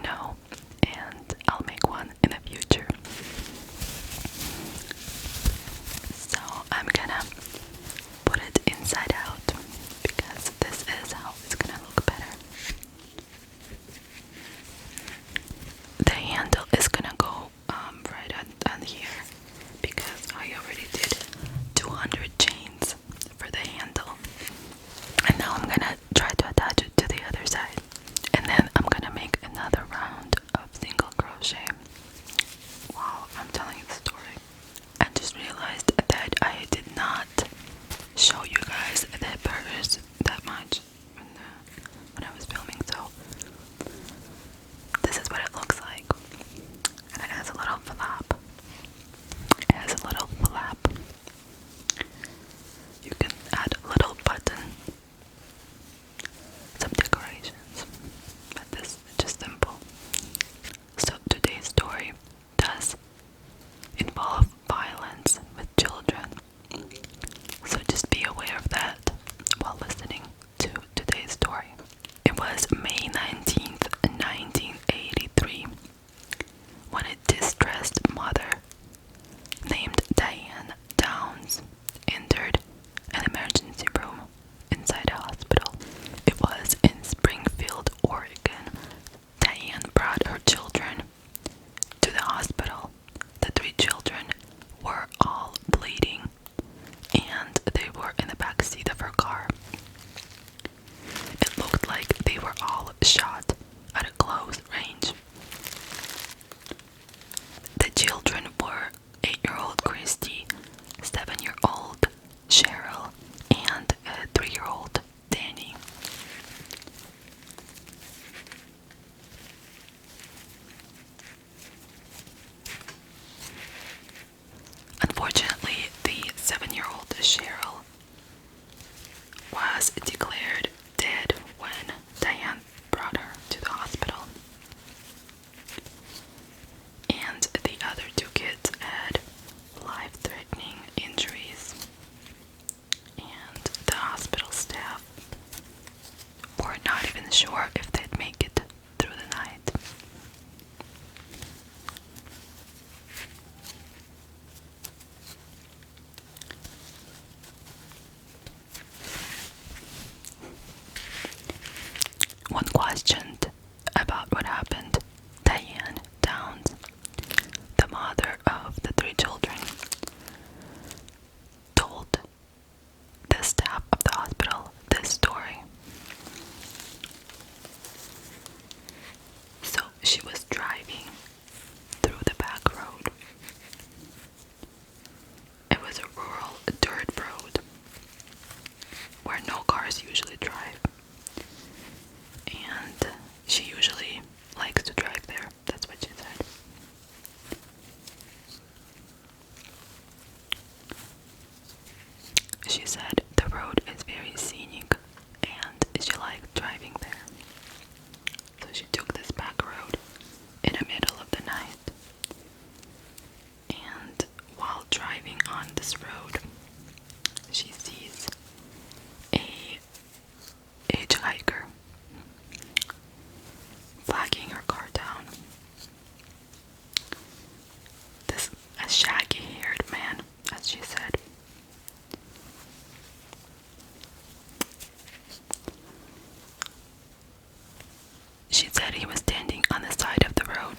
know, and I'll make one in the future. So I'm gonna put it inside out because this is how it's gonna look better. The handle is gonna go right on here because I already did 200 chains for the handle. And now I'm gonna try to attach it to the other side. And then I'm gonna make another round of single crochet while I'm telling the story. I just realized that I did not show you guys the purse that much when I was filming, so this is what it looks like. And it has a little flap. It has a little flap. You can add a little button, some decorations, but this is just simple. So today's story does involve violence with children, so just be aware of that while listening to today's story. It was May 19th, 1983, when a distressed mother named Diane Downs entered an emergency room inside a hospital. It was in Springfield, Oregon. Diane brought her children to the hospital. The 3 children were all bleeding, and they were in the back seat of her car. It looked like they were all shot at a close range. The children were 8-year-old Christy, 7-year-old Cheryl, and 3-year-old Danny. Unfortunately, the 7-year-old Cheryl was declared dead when Diane brought her to the hospital. And the other 2 kids had life-threatening injuries. And the hospital staff were not even sure if they'd make it through the night. When questioned about what happened, Diane Downs, the mother of the 3 children, told the staff of the hospital this story. So she was driving through the back road. It was a rural dirt road where no cars usually drive. And she usually likes to drive there. That's what she said. She said the road is very scenic and she liked driving there. So she took this back road in the middle of the night. And while driving on this road, she sees a hitchhiker flagging her car down. A shaggy-haired man, as she said. She said he was standing on the side of the road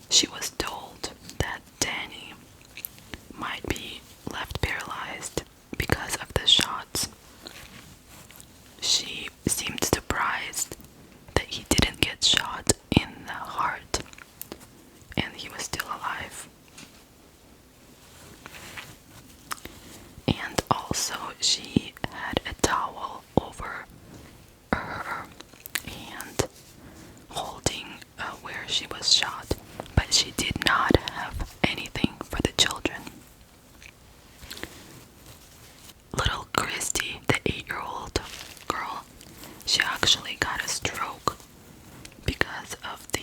She was told that Danny might be left paralyzed because of the shots. She seemed surprised that he didn't get shot in the heart and he was still alive. And also she had a towel over her hand holding where she was shot, but she did not have anything for the children. Little Christy, the 8-year-old girl, she actually got a stroke because of the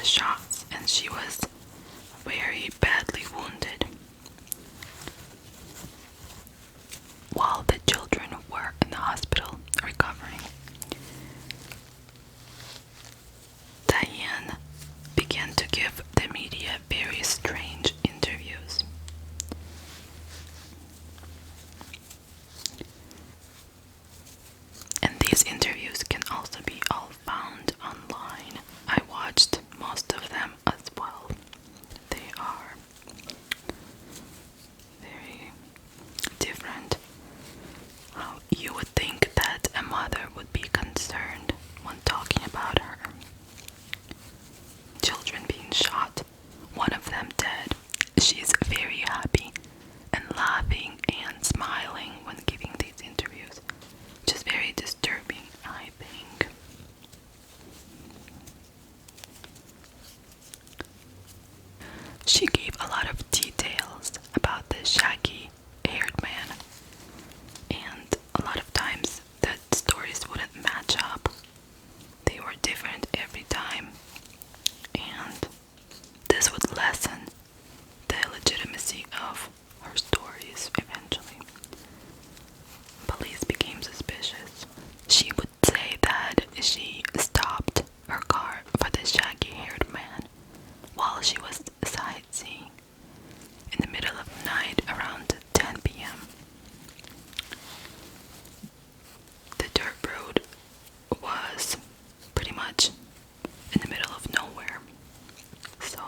shots, and she was very badly wounded. While the children were in the hospital recovering, Diane began to give the media very strange interviews. And these interviews can also be all found online. I watched most of them as well. They are very different. How you would think that a mother would be concerned when talking about her children being shot, one of them dead. She's very happy and laughing and smiling when giving these interviews, which is very disturbing, I think. She gave a lot of details about the shaggy-haired man, and a lot of times the stories wouldn't match up. They were different every time, and this would lessen the legitimacy of her stories eventually. Police became suspicious. She would say that she stopped her car for the shaggy-haired man while she was sightseeing in the middle of the night around 10 p.m. The dirt road was pretty much in the middle of nowhere, so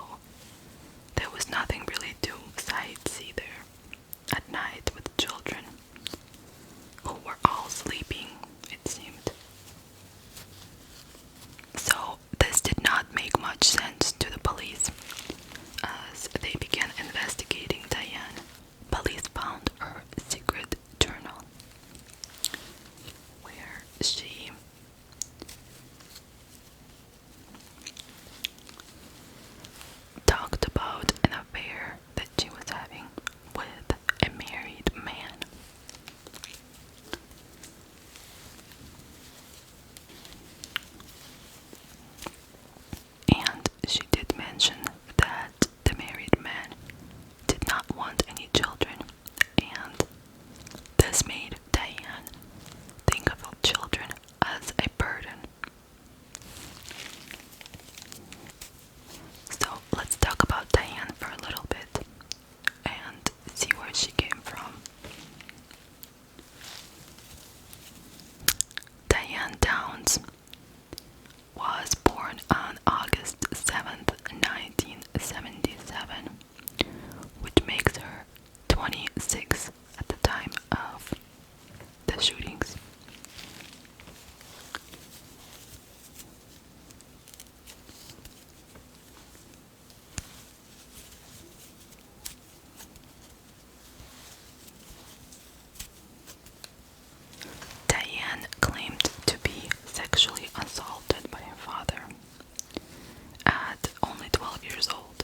there was nothing really to sightsee there at night with children who were all sleeping, it seemed. So this did not make much sense to the police. As they began investigating Diane, police found her secret journal where she talked about an affair that she was having with a married man. And she did mention that the married man did not want any children, and this made Diane think of children as a burden. So let's talk about Diane for a little bit and see where she came from. Diane Downs was born on August 7th, 1977, which makes her 26 at the time of the shootings. Diane claimed to be sexually assaulted by her father at only 12 years old.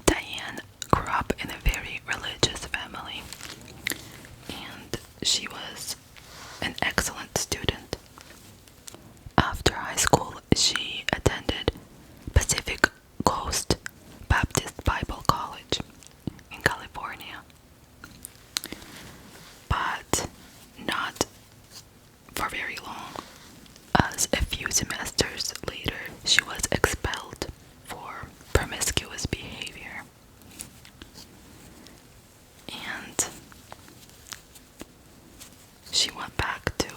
Diane grew up in a very religious family, and she was an excellent student. After high school, she attended Pacific Coast Baptist Bible College in California, but not for very long, as a few semesters later she was expelled for promiscuous behavior. And she went back to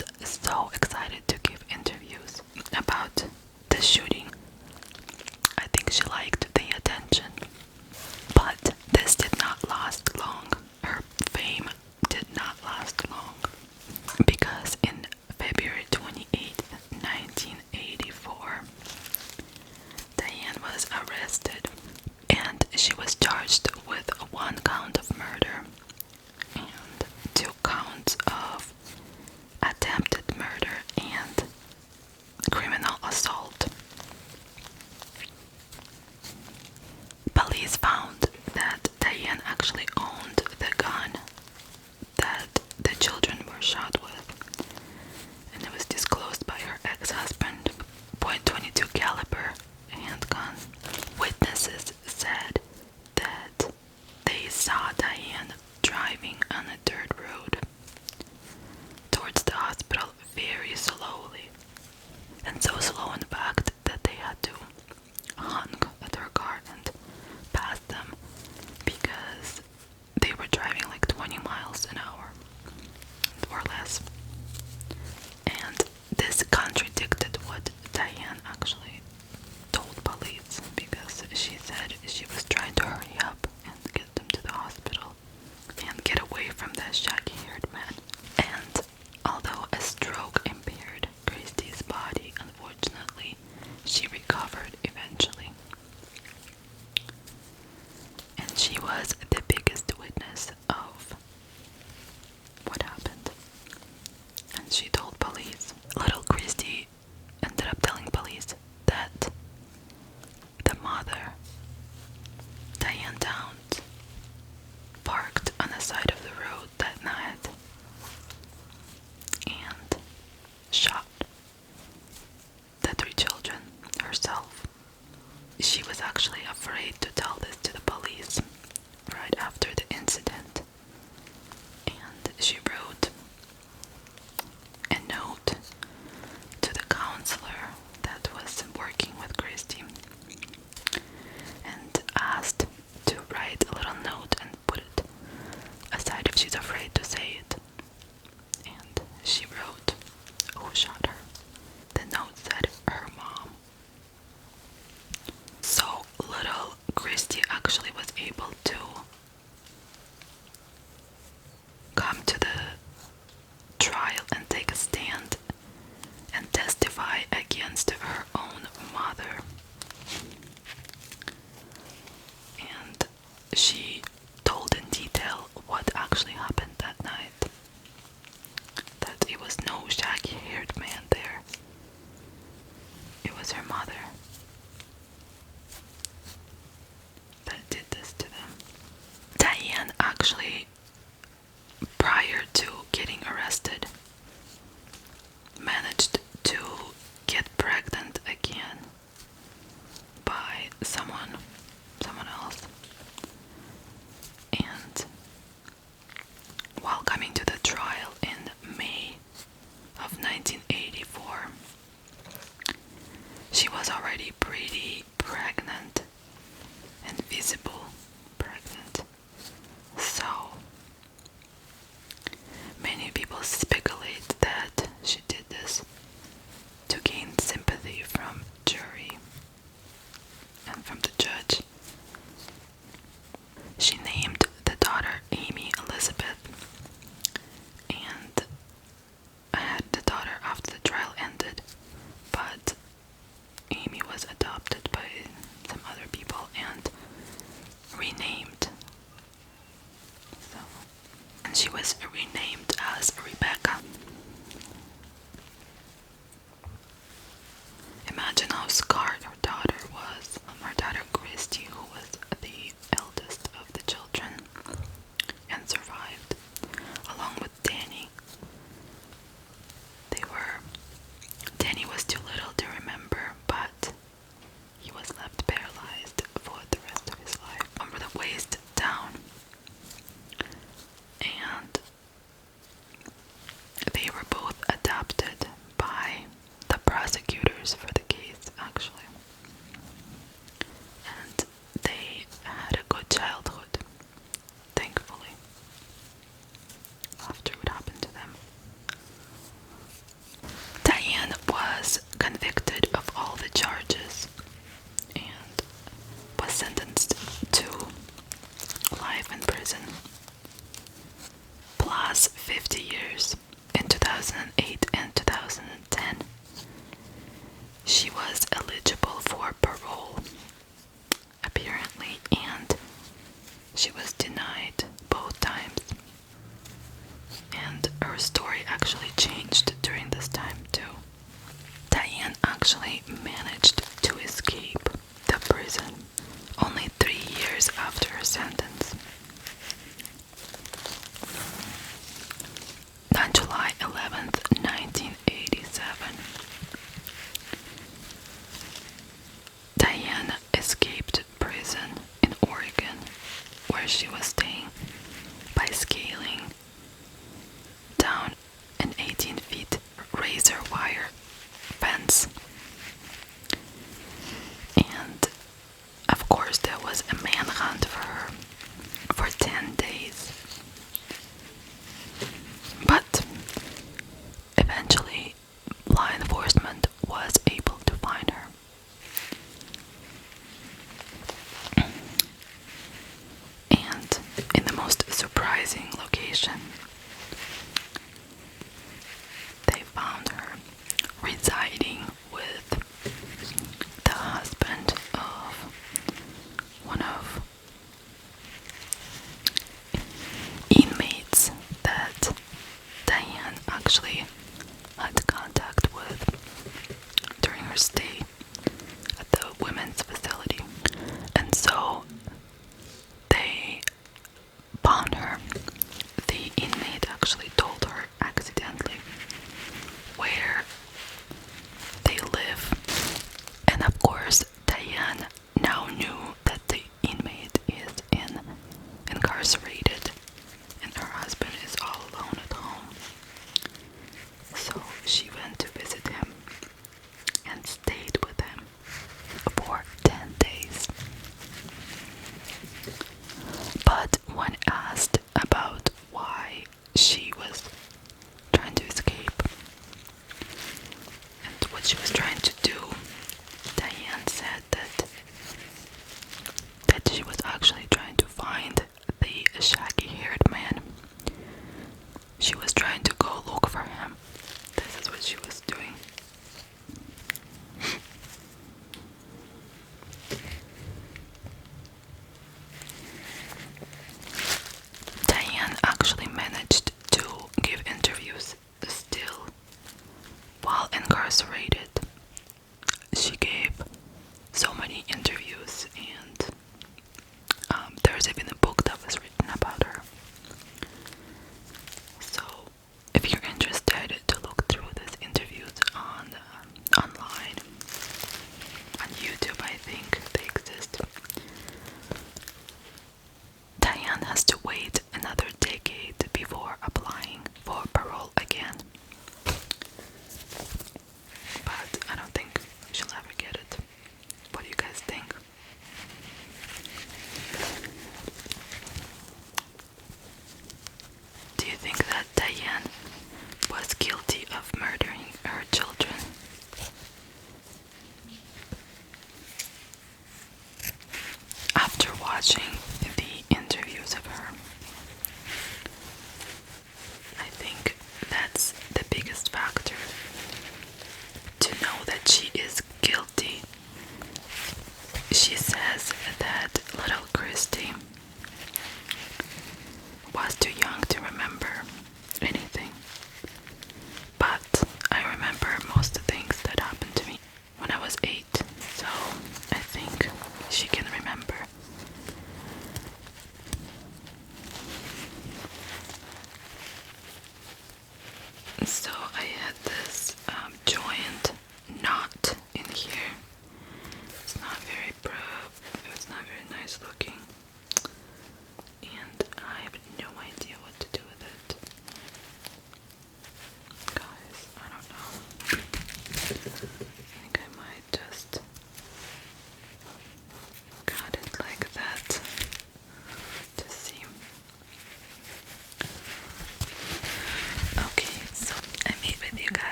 was so excited to give interviews about the shooting. I think she liked the attention. But this did not last long. Her fame did not last long. Because in February 28th, 1984, Diane was arrested and she was charged with 1 count of murder and 2 counts of attempted murder and criminal assault. Police found that Diane actually owned the gun that the children were shot with, and it was disclosed by her ex-husband. .22 caliber handgun. Witnesses said that they saw Diane driving on a dirt road towards the hospital very slowly, and so slow in fact that they had to honk at her car and pass them because they were driving like 20 miles an hour or less. And this contradicted what Diane actually told police, because she said she was trying to hurry up and get them to the hospital and get away from the shaggy-haired man. And although a stroke impaired Christie's body, unfortunately, she recovered eventually. And she was the biggest witness of what happened. And she told police. Little Christie ended up telling police that the mother, Diane Downs, parked on the side of the road that night and shot the 3 children herself. She was actually afraid to tell this to the police right after the incident, and she wrote a note to the counselor that was working with Christy and asked to write a little note and put it aside if she's afraid to say it. And she wrote who shot her. The note said her mom. So little Christy actually was able to come to the trial and take a stand and testify against her own mother. And she told in detail what actually happened that night. That it was no shaggy-haired man there. It was her mother that did this to them. Diane actually, prior to getting arrested, managed to get pregnant again by someone else. And while coming to the trial in May of 1984, she was already pretty pregnant and visible pregnant. So many people speculate that she did this to gain sympathy from jury and from the judge. She named the daughter Amy Elizabeth, and had the daughter after the trial ended, but Amy was adopted by some other people and renamed. And she was renamed as Rebecca. Imagine how scarred her daughter was. Her daughter Christy, who was the eldest of the children and survived, along with Danny. Danny was too little to remember, but he was left paralyzed for the rest of his life from the waist down. And they were both adopted by the prosecutors for the case, actually. And they had a good childhood, thankfully, after what happened to them. Eventually, law enforcement was able to find her. And in the most surprising location, they found her residing with the husband of one of inmates that Diane actually had contact with during her stay at the women's facility. And so they found her. The inmate actually told her accidentally where they live. And of course, Diane now knew that the inmate is incarcerated and her husband is all alone at home. So she went to visit him and stayed with him for 10 days. But when asked about why she was trying to escape and what she was trying to do, Diane said that she was actually trying to find the shaggy-haired man. She was trying to go look for him. This is what she was doing. Diane actually managed to give interviews still while incarcerated. She gave so many interviews, and there's even a book that was written about her. So if you're interested to look through these interviews online, on YouTube, I think they exist. Diane has to wait another decade before applying for parole again. But I don't think she'll ever get it. What do you guys think? Do you think that Diane was guilty of murder?